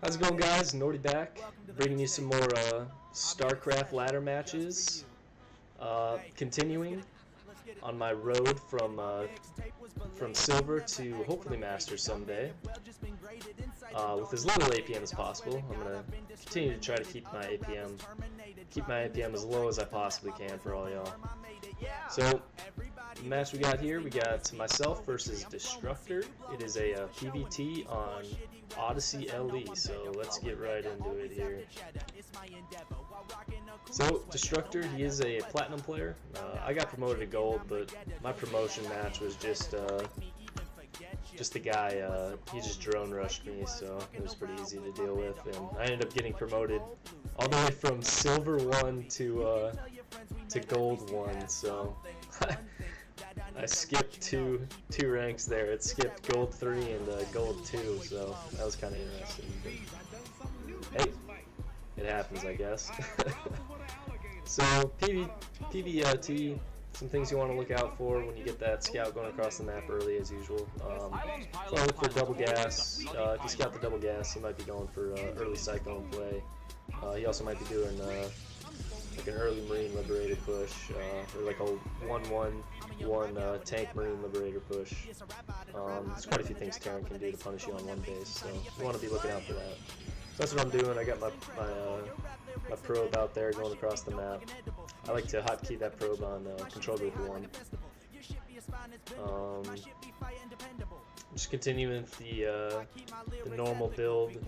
How's it going, guys? Nordy back, bringing you some more StarCraft ladder matches. Continuing on my road from silver to hopefully master someday, with as little APM as possible. I'm gonna continue to try to keep my APM as low as I possibly can for all y'all. So, the match we got here, we got myself versus Destructor. It is a PvT on Odyssey LE, so let's get right into it here. So, Destructor, he is a Platinum player. I got promoted to Gold, but my promotion match was just the guy, he just drone rushed me, so it was pretty easy to deal with, and I ended up getting promoted all the way from Silver 1 to Gold 1, so I skipped two ranks there. It skipped Gold 3 and Gold 2, so that was kind of interesting. But, hey, it happens, I guess. So, PvT, some things you want to look out for when you get that scout going across the map early, as usual. So look for double gas. If you scout the double gas, he might be going for early Cyclone play. He also might be doing like an early Marine Liberator push, or like a 1-1-1 tank Marine Liberator push. There's quite a few things Terran can do to punish you on one base, so you want to be looking out for that. So that's what I'm doing. I got my probe out there going across the map. I like to hotkey that probe on control group 1. Just continuing with the normal build.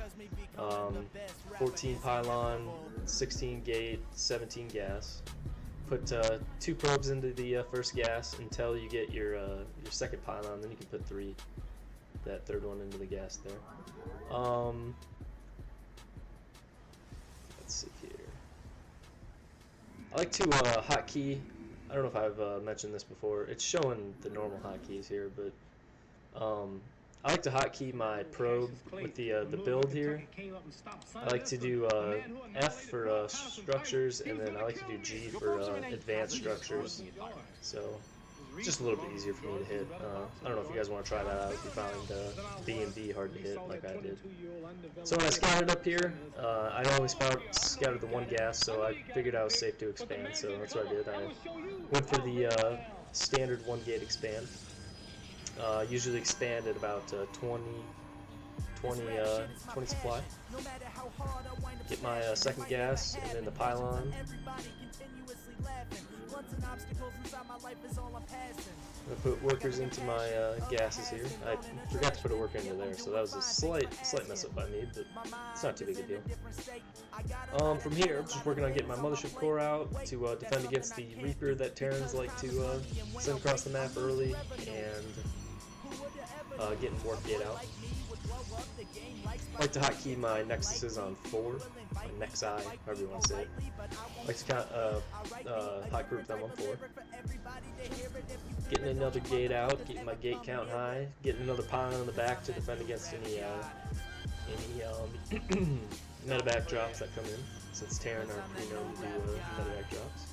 14 pylon, 16 gate, 17 gas. Put 2 probes into the first gas until you get your second pylon. Then you can put that third one into the gas there. Let's see here. I like to hotkey. I don't know if I've mentioned this before. It's showing the normal hotkeys here, but I like to hotkey my probe with the build here. I like to do F for structures, and then I like to do G for advanced structures. So it's just a little bit easier for me to hit. I don't know if you guys want to try that out if you find B and B hard to hit like I did. So when I scouted up here, I only scouted the 1 gas, so I figured I was safe to expand, so that's what I did. I went for the standard 1 gate expand. Usually expand at about 20 supply. Get my second gas and then the pylon. I'm gonna put workers into my gases here. I forgot to put a worker into there, so that was a slight mess up by me, but it's not too big a deal. From here, I'm just working on getting my mothership core out to defend against the Reaper that Terrans like to send across the map early, and getting warp gate out. I like to hotkey my nexuses on 4, my nexi, however you want to say it. I like to count, hot group them on 4. Getting another gate out, getting my gate count high, getting another pylon on the back to defend against any medevac drops that come in, since Terran are pretty known to do medevac drops.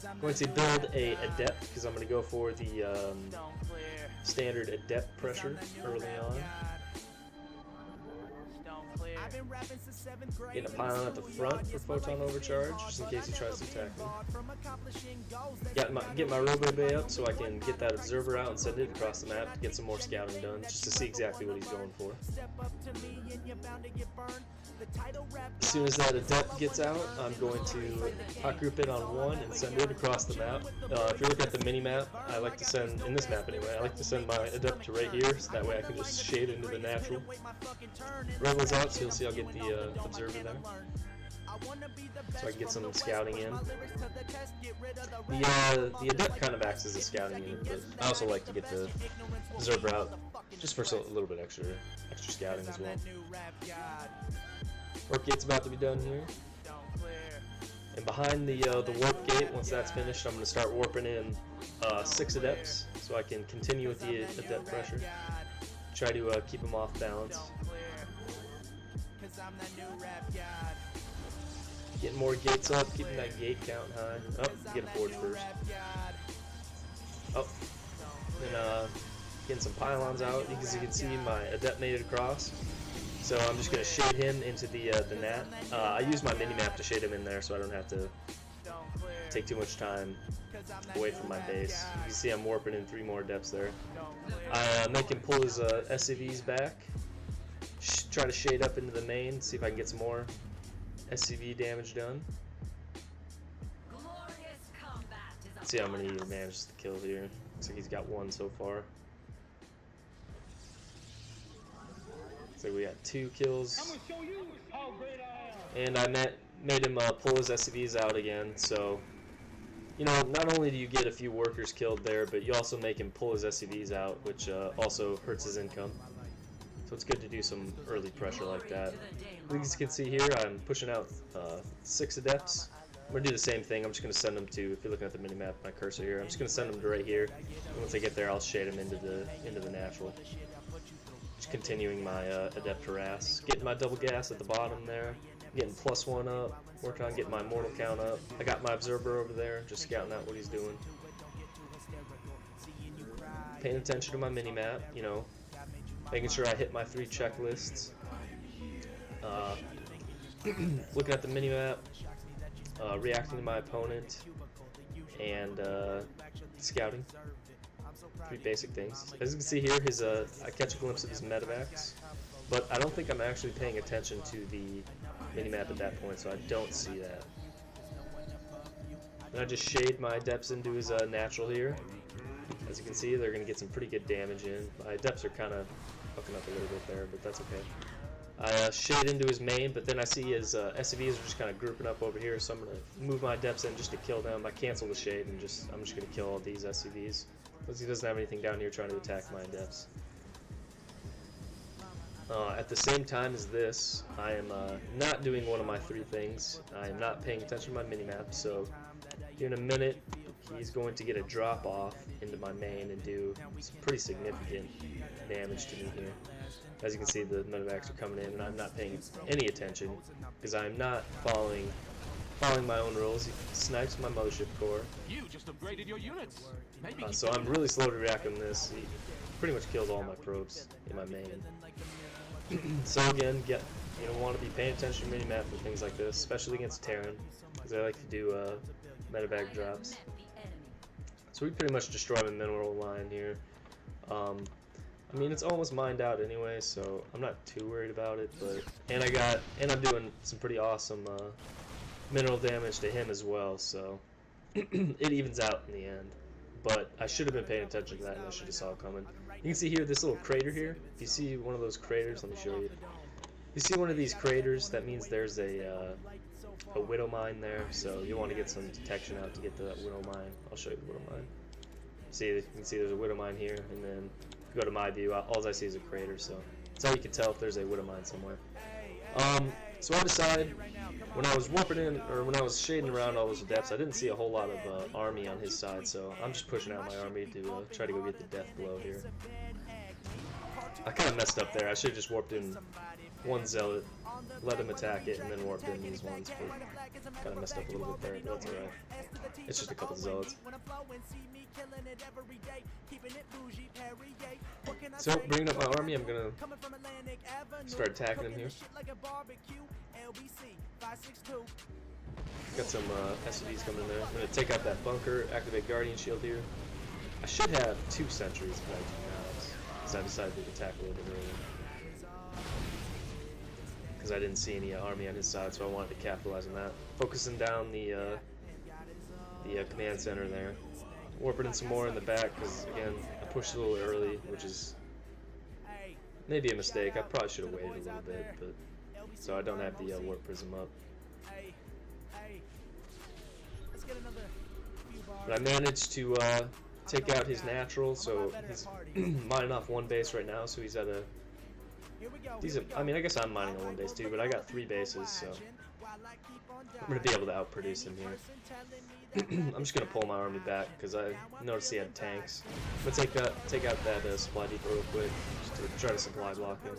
I'm going to build a adept because I'm going to go for the standard adept pressure early on. Getting a pylon at the front for photon overcharge, just in case he tries to attack me. Get my robo bay up so I can get that observer out and send it across the map to get some more scouting done, just to see exactly what he's going for. As soon as that adept gets out, I'm going to hot group it on 1 and send it across the map. If you look at the mini map, I like to send, in this map anyway, I like to send my adept to right here, so that way I can just shade into the natural. Robo's out, so you'll see I'll get the observer there, so I can get some scouting in. The adept kind of acts as a scouting unit, but I also like to get the observer out just for a little bit extra scouting as well. Warp gate's about to be done here, and behind the warp gate, once that's finished, I'm going to start warping in 6 adepts so I can continue with the adept pressure. Try to keep them off balance. Getting more gates up, keeping that gate count high. Oh, get a forge first. Oh, and getting some pylons out. As you can see, my adept made it across. So I'm just going to shade him into the nat. I use my minimap to shade him in there so I don't have to take too much time away from my base. You can see I'm warping in 3 more adepts there. I make him pull his SCVs back. Try to shade up into the main, see if I can get some more SCV damage done. Let's see how many he manages to kill here. Looks like he's got 1 so far. So we got 2 kills. And I made him pull his SCVs out again, so you know, not only do you get a few workers killed there, but you also make him pull his SCVs out, which also hurts his income. So it's good to do some early pressure like that. As you can see here, I'm pushing out 6 adepts. I'm going to do the same thing. I'm just going to send them to, if you're looking at the minimap, my cursor here, I'm just going to send them to right here. And once I get there, I'll shade them into the natural. Just continuing my adept harass. Getting my double gas at the bottom there. Getting +1 up. Working on getting my mortal count up. I got my observer over there, just scouting out what he's doing. Paying attention to my minimap, you know. Making sure I hit my 3 checklists. Looking at the minimap. Reacting to my opponent. And scouting. 3 basic things. As you can see here, his I catch a glimpse of his medevacs. But I don't think I'm actually paying attention to the minimap at that point, so I don't see that. And I just shade my adepts into his natural here. As you can see, they're going to get some pretty good damage in. My adepts are kind of fucking up a little bit there, but that's okay. I shade into his main, but then I see his SCVs are just kind of grouping up over here, so I'm going to move my adepts in just to kill them. I cancel the shade and I'm just going to kill all these SCVs. Because he doesn't have anything down here trying to attack my adepts. At the same time as this, I am not doing one of my 3 things. I am not paying attention to my minimap, so in a minute he's going to get a drop off into my main and do some pretty significant damage to me here. As you can see, the medevacs are coming in and I'm not paying any attention because I'm not following my own rules. He snipes my mothership core. You just upgraded your units. So I'm really slow to react on this. He pretty much kills all my probes in my main. So again, you don't want to be paying attention to minimap for things like this, especially against Terran, because I like to do medevac drops. So we pretty much destroy the mineral line here. I mean, it's almost mined out anyway, so I'm not too worried about it. But and I'm doing some pretty awesome mineral damage to him as well, so it evens out in the end. But I should have been paying attention to that, and I should have saw it coming. You can see here this little crater here. If you see one of those craters, let me show you. If you see one of these craters, that means there's a widow mine there. So you want to get some detection out to get to that widow mine. I'll show you the widow mine. See, you can see there's a widow mine here, and then if you go to my view, all I see is a crater. So that's how you can tell if there's a widow mine somewhere. So I decided when I was warping in, or when I was shading around all those adepts, I didn't see a whole lot of army on his side, so I'm just pushing out my army to try to go get the death blow here. I kind of messed up there. I should have just warped in 1 zealot, let him attack it, and then warped in these ones, but kind of messed up a little bit there, but that's alright. It's just a couple zealots. So, bringing up my army, I'm gonna start attacking him here. Got some SCVs coming in there. I'm gonna take out that bunker, activate Guardian Shield here. I should have 2 sentries, but I do not, because I decided to attack a little bit earlier. Because I didn't see any army on his side, so I wanted to capitalize on that. Focusing down the command center there. Warping in some more in the back, because again, I pushed a little early, which is maybe a mistake. I probably should have waited a little bit, but so I don't have the warp prism up. But I managed to take out his natural, so he's mining off 1 base right now, so he's at a decent. I mean, I guess I'm mining on 1 base too, but I got 3 bases, so I'm gonna be able to outproduce him here. I'm just gonna pull my army back because I noticed he had tanks. I'm gonna take out that supply depot real quick, just to try to supply block him.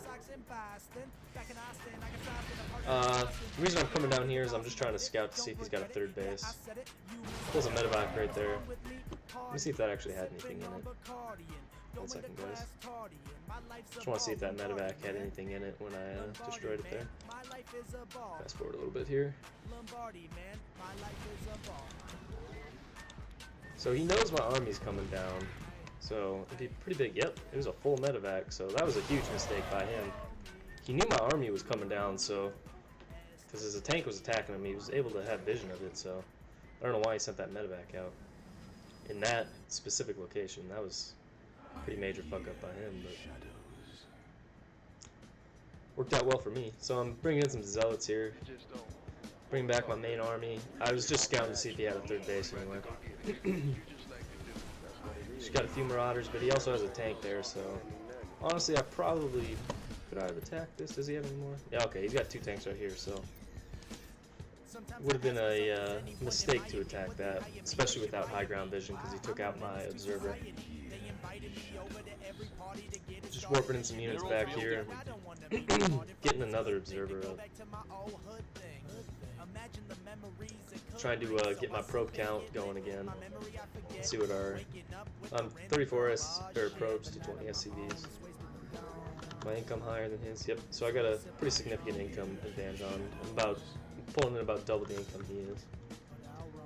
The reason I'm coming down here is I'm just trying to scout to see if he's got a 3rd base. Pulls a medevac right there. Let me see if that actually had anything in it. 1 second, guys. Just want to see if that medevac had anything in it when I destroyed it there. Fast forward a little bit here. So he knows my army's coming down. So it'd be pretty big. Yep, it was a full medevac, so that was a huge mistake by him. He knew my army was coming down, so because as a tank was attacking him, he was able to have vision of it. So I don't know why he sent that medevac out in that specific location. That was a pretty major fuck up by him, but worked out well for me. So I'm bringing in some zealots here, bringing back my main army. I was just scouting to see if he had a third base anyway. Just got a few marauders, but he also has a tank there, so honestly I probably could I have attacked this? Does he have any more? Yeah, okay, he's got 2 tanks right here, so would have been a mistake to attack that, especially without high ground vision, because he took out my observer. Just warping in some units back here, getting another observer up. Trying to get my probe count going again. Let's see what our 34 probes to 20 SCVs. My income higher than his. Yep. So I got a pretty significant income advantage on. I'm pulling in about double the income he is.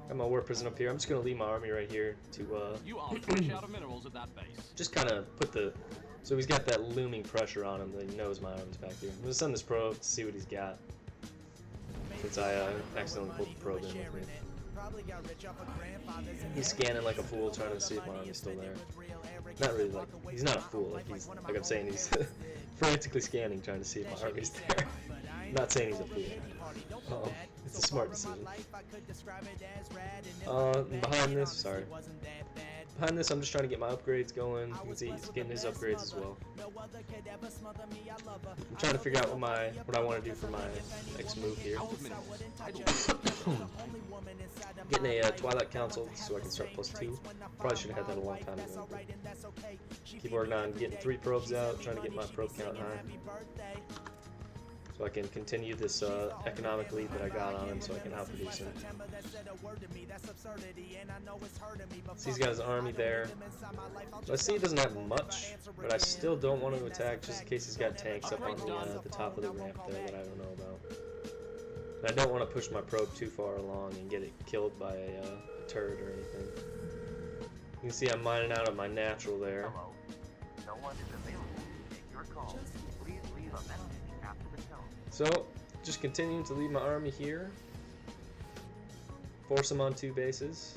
Got my war prison up here. I'm just gonna leave my army right here to You are fresh out of minerals at that base. just kind of put the. So he's got that looming pressure on him that he knows my army's back here. I'm gonna send this probe to see what he's got. Since I accidentally pulled the probe in with me. He's scanning like a fool, trying to see if my army's still there. Not really, like, he's not a fool, like I'm saying, he's frantically scanning, trying to see if my army's there. I'm not saying he's a fool. It's a smart decision. Behind this, I'm just trying to get my upgrades going. You can see he's getting his upgrades as well. I'm trying to figure out what I want to do for my next move here. Getting a Twilight Council so I can start +2. Probably should have had that a long time ago. Keep working on getting 3 probes out, trying to get my probe count high. So I can continue this economic lead that I got on him, so I can outproduce him. So he's got his army there. So I see he doesn't have much, but I still don't want to attack just in case he's got tanks up on the top of the ramp there that I don't know about. And I don't want to push my probe too far along and get it killed by a turret or anything. You can see I'm mining out of my natural there. No one is available to take your call. Please leave a message after the tone. So, just continuing to lead my army here. Force them on 2 bases.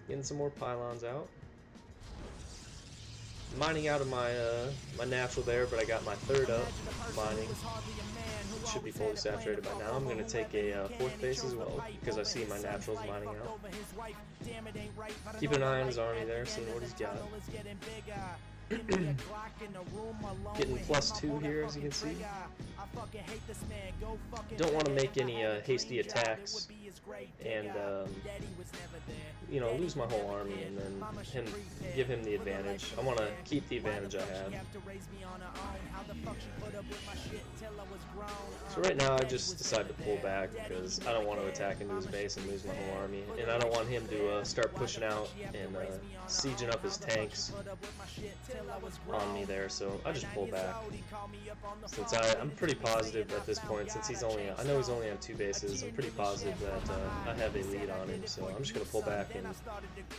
Getting some more pylons out. Mining out of my my natural there, but I got my 3rd up. Mining. Should be fully saturated by now. I'm going to take a 4th base as well, because I see my naturals mining out. Keep an eye on his army there, seeing what he's got. Getting +2 here, as you can see. Don't want to make any hasty attacks and you know, lose my whole army and then give him the advantage. I want to keep the advantage I have. So right now I just decided to pull back because I don't want to attack into his base and lose my whole army, and I don't want him to start pushing out and sieging up his tanks on me there, so I just pull back. Since I'm pretty positive at this point, since I know he's only on 2 bases, I'm pretty positive that I have a lead on him, so I'm just going to pull back and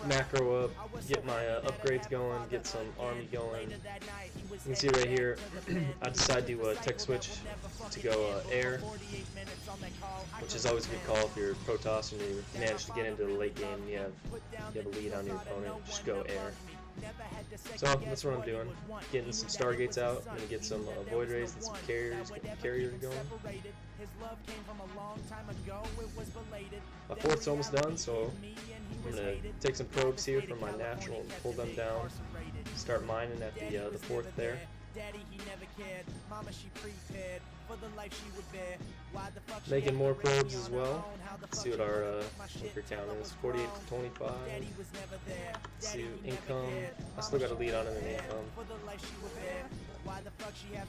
macro up, get my upgrades going, get some army going. You can see right here, I decide to tech switch to go air, which is always a good call if you're Protoss and you manage to get into the late game and you have a lead on your opponent. Just go air. So that's what I'm doing. Getting some Stargates out. I'm gonna get some Void Rays and some carriers. Get the carrier going. My 4th's almost done, so I'm gonna take some probes here from my natural and pull them down. Start mining at the 4th there. Making more probes as well. Let's see what our worker count is. 48 to 25. Let's see income. I still got a lead on him in income.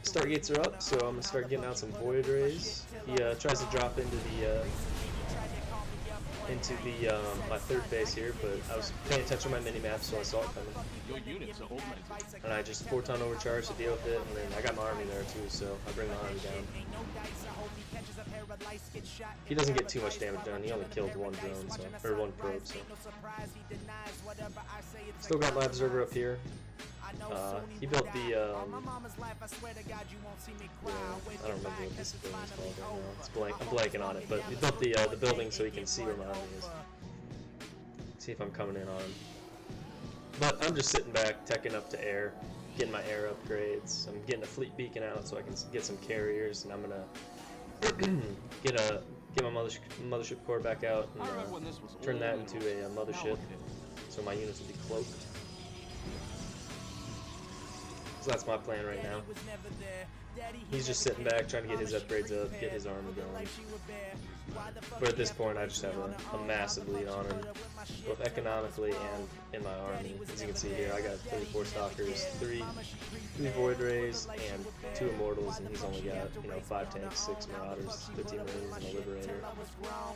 Stargates are up, so I'm gonna start getting out some Void Rays. He tries to drop into the into the my third base here, but I was paying attention to my mini-map, so I saw it coming. Your units are augmented. And I just 4-ton overcharge to deal with it, and then I got my army there too, so I bring my army down. He doesn't get too much damage done. He only killed one drone, so, or one probe, so. Still got my observer up here. He built the, I don't remember what this building is called right now. It's blank. I'm blanking on it, but he built the building so he can see where my army is. See if I'm coming in on him. But I'm just sitting back, teching up to air, getting my air upgrades. I'm getting a fleet beacon out so I can get some carriers, and I'm gonna get my mothership core back out and turn that into a mothership, so my units will be cloaked. So that's my plan right now. He's just sitting back trying to get his upgrades up, get his armor going. But at this point I just have a massive lead on him, both economically and in my army. As you can see here, I got 34 stalkers, 3 void rays, and 2 immortals, and he's only got, 5 tanks, 6 marauders, 15 marines, and a liberator.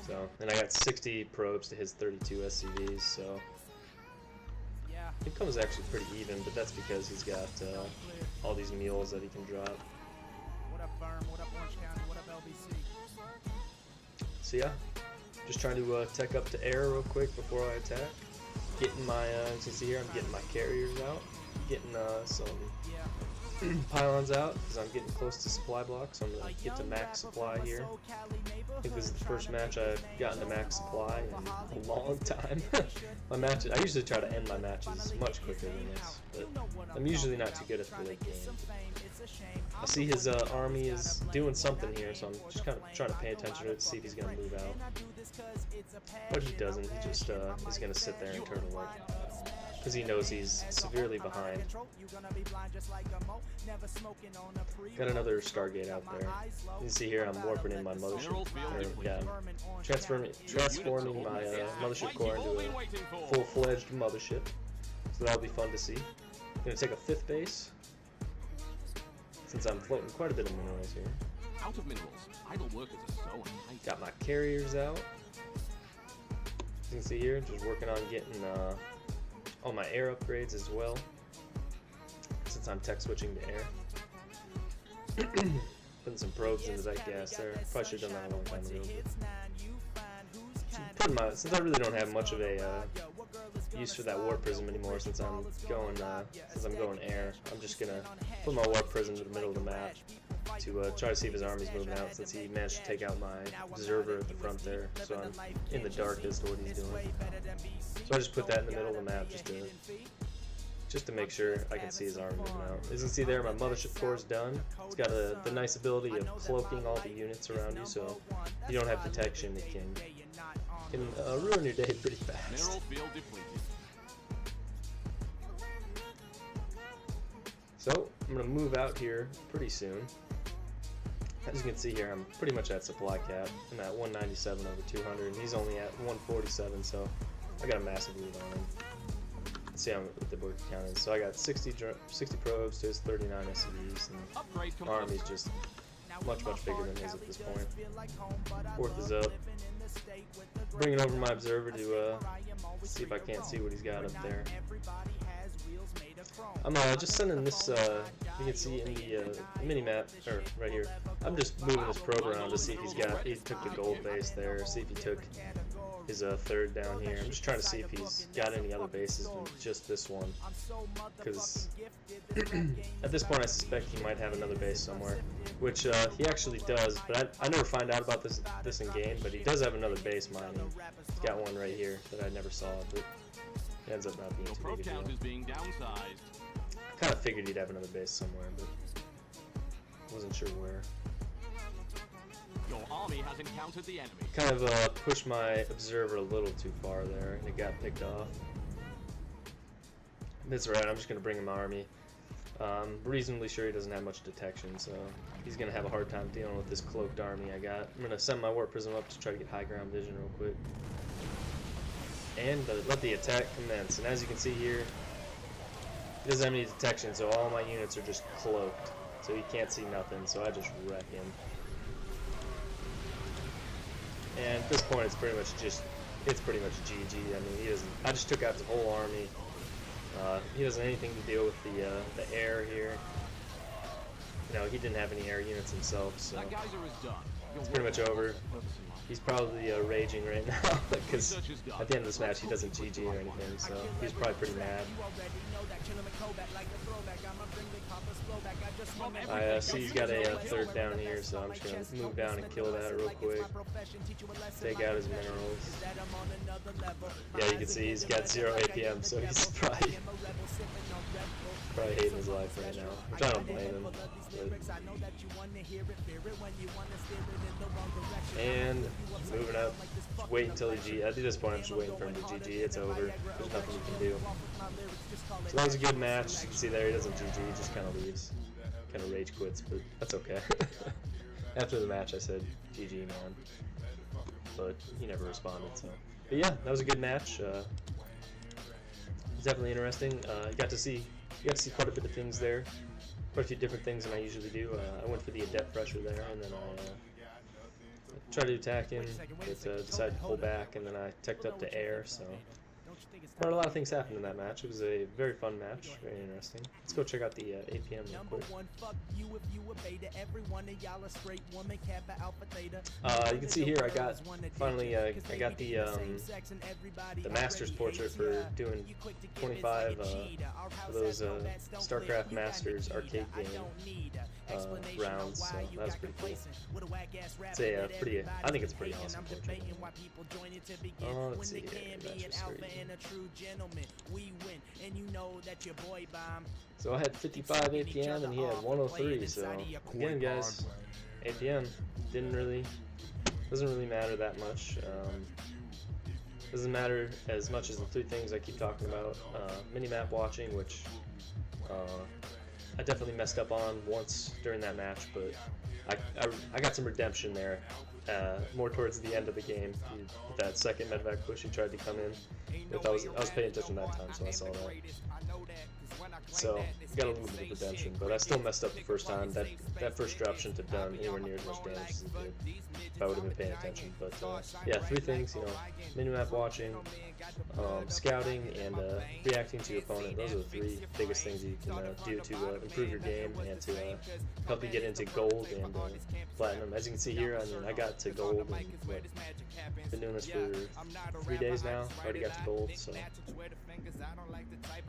So, and I got 60 probes to his 32 SCVs, so income is actually pretty even, but that's because he's got all these mules that he can drop. So yeah, just trying to tech up to air real quick before I attack. Getting my, as you can see here, I'm getting my carriers out. Getting some pylons out, because I'm getting close to supply blocks, so I'm going to get to max supply here. I think this is the first match I've gotten to max supply in a long time. My matches, I usually try to end my matches much quicker than this, but I'm usually not too good at the game. I see his army is doing something here, so I'm just kind of trying to pay attention to it to see if he's going to move out. But he doesn't, he just is going to sit there and turtle it, because he knows he's severely behind. Got another Stargate out there. You can see here I'm warping in my mothership, transforming my mothership core into a full-fledged mothership. So that'll be fun to see. I'm going to take a 5th base, since I'm floating quite a bit of minerals here. Out of minerals, idle workers are so untidy. Got my carriers out. As you can see here, just working on getting all my air upgrades as well, since I'm tech switching to air. Putting some probes into that gas there. Probably should have done that a long time ago. Since I really don't have much of a use for that warp prism anymore, since I'm going air, I'm just gonna put my warp prism to the middle of the map to try to see if his army's moving out, since he managed to take out my observer at the front there, so I'm in the dark as to what he's doing. So I just put that in the middle of the map just to make sure I can see his army moving out. As you can see there, my mothership core is done. It's got the nice ability of cloaking all the units around you, so if you don't have detection, it can ruin your day pretty fast. Mineral field depleted. So I'm gonna move out here pretty soon. As you can see here, I'm pretty much at supply cap. I'm at 197 over 200, and he's only at 147, so I got a massive lead on him. Let's see how the work count is. So I got 60 probes to his 39 SCVs, and my army's just much bigger than his at this point. 4th is up. Bringing over my observer to see if I can't see what he's got up there. I'm just sending this, you can see in the mini-map, or right here, I'm just moving this probe around to see if he took the gold base there, see if he took his 3rd down here. I'm just trying to see if he's got any other bases than just this one, because at this point I suspect he might have another base somewhere, which he actually does, but I never find out about this in game, but he does have another base mining. He's got one right here that I never saw, but it ends up not being too big a deal. Is being downsized. I kind of figured he'd have another base somewhere, but wasn't sure where. Your army has encountered the enemy. Kind of pushed my observer a little too far there, and it got picked off. That's right, I'm just going to bring him my army. Reasonably sure he doesn't have much detection, so he's going to have a hard time dealing with this cloaked army I got. I'm going to send my warp prism up to try to get high ground vision real quick. And let the attack commence. And as you can see here, he doesn't have any detection, so all my units are just cloaked. So he can't see nothing, so I just wreck him. And at this point, it's pretty much just it's pretty much GG. I mean, he doesn't. I just took out the whole army. He doesn't have anything to deal with the air here. You know, he didn't have any air units himself, so it's pretty much over. He's probably raging right now because at the end of this match he doesn't GG or anything, so he's probably pretty mad. I see he's got a third down here, so I'm just going to move down and kill that real quick. Take out his minerals. Yeah, you can see he's got 0 APM, so he's probably hating his life right now, which I don't blame him. And moving up, just wait until he GG. At this point, I'm just waiting for him to GG. It's over. There's nothing you can do. So that was a good match. You can see there he doesn't GG. He just kind of leaves, kind of rage quits, but that's okay. After the match, I said GG, man, but he never responded. So, but yeah, that was a good match. It's definitely interesting. You got to see quite a bit of things there, quite a few different things than I usually do. I went for the adept pressure there, and then I tried to attack him, but decided to pull back, and then I teched up to air. So quite a lot of things happened in that match. It was a very fun match, very interesting. Let's go check out the APM real quick. You can see here I got the Master's portrait for doing 25 of those StarCraft Masters arcade game rounds, so that was pretty cool. It's a I think it's a pretty awesome portrait. Let's see here, Master's 3. So I had 55 APM and he had 103, so again guys, APM doesn't really matter that much. Doesn't matter as much as the 3 things I keep talking about. Minimap watching, which I definitely messed up on once during that match, but I got some redemption there. More towards the end of the game, with that second medvac push he tried to come in with. I was paying attention that time, so I saw that. So got a little bit of redemption, but I still messed up the first time. That first drop shouldn't have done anywhere near as much damage as it did if I would have been paying attention. But yeah, 3 things, you know, minimap watching, scouting, and reacting to your opponent. Those are the 3 biggest things you can do to improve your game and to help you get into gold and platinum. As you can see here, I mean, I got to gold and been doing this for 3 days now. Already got to gold, so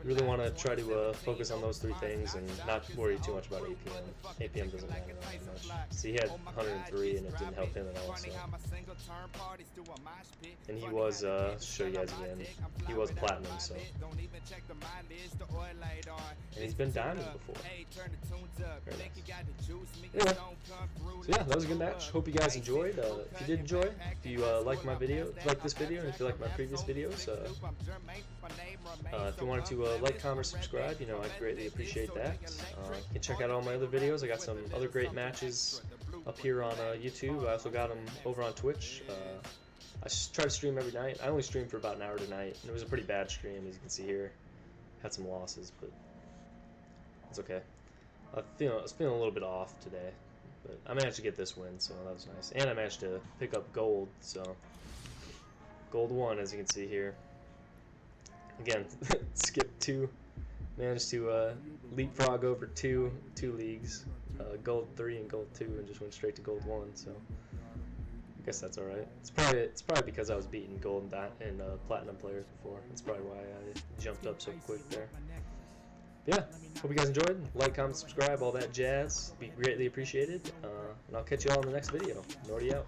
really want to try to focus on those 3 things and not worry too much about APM. APM doesn't matter that much. See, he had 103 and it didn't help him at all. So. And he was, show you guys again, he was platinum, so. And he's been diamond before. Very nice. Anyway, so yeah, that was a good match. Hope you guys enjoyed. If you did enjoy, if you like my video, this video, and if you like my previous videos, if you wanted to like, comment, subscribe, you know, I'd greatly appreciate that. You can check out all my other videos. I got some other great matches up here on YouTube. I also got them over on Twitch. I try to stream every night. I only stream for about an hour tonight, and it was a pretty bad stream, as you can see here. Had some losses, but it's okay. I was feeling a little bit off today, but I managed to get this win, so that was nice. And I managed to pick up gold, so gold 1, as you can see here. Again, skipped 2, managed to leapfrog over two leagues, gold 3 and gold 2, and just went straight to gold 1. So I guess that's all right. It's probably because I was beating gold and platinum players before. That's probably why I jumped up so quick there. But yeah, hope you guys enjoyed. Like, comment, subscribe, all that jazz. Be greatly appreciated. And I'll catch you all in the next video. Nordy out.